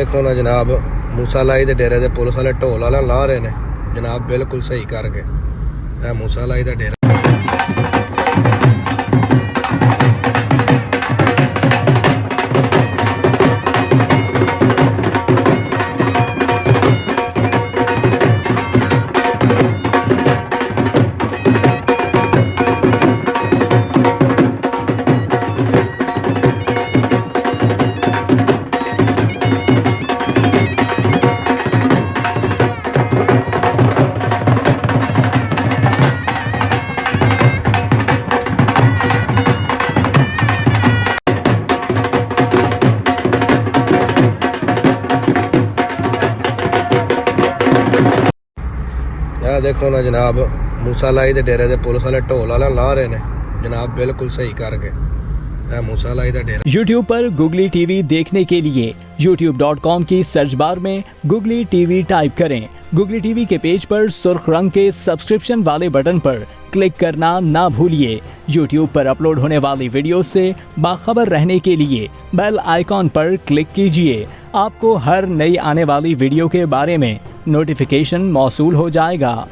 देखो ना जनाब, मूसालाई दे डेरे दे पुलिस वाले ढोल वाला ला रहे ने जनाब, बिल्कुल सही करके। मूसालाई दा डेरा देखो ना जनाब, मूसालाई दे डेरे दे पुलिस वाले ढोल वाला ला रहे ने जनाब, बिल्कुल सही करके। मूसालाई दा डेरा। YouTube पर Googly TV देखने के लिए youtube.com की सर्च बार में Googly TV टाइप करें। Googly TV के पेज पर सुर्ख रंग के सब्सक्रिप्शन वाले बटन पर क्लिक करना ना भूलिए। YouTube पर अपलोड होने वाली वीडियो से बाखबर रहने के लिए बेल आइकॉन पर क्लिक कीजिए। आपको हर नई आने वाली वीडियो के बारे में नोटिफिकेशन मौसूल हो जाएगा।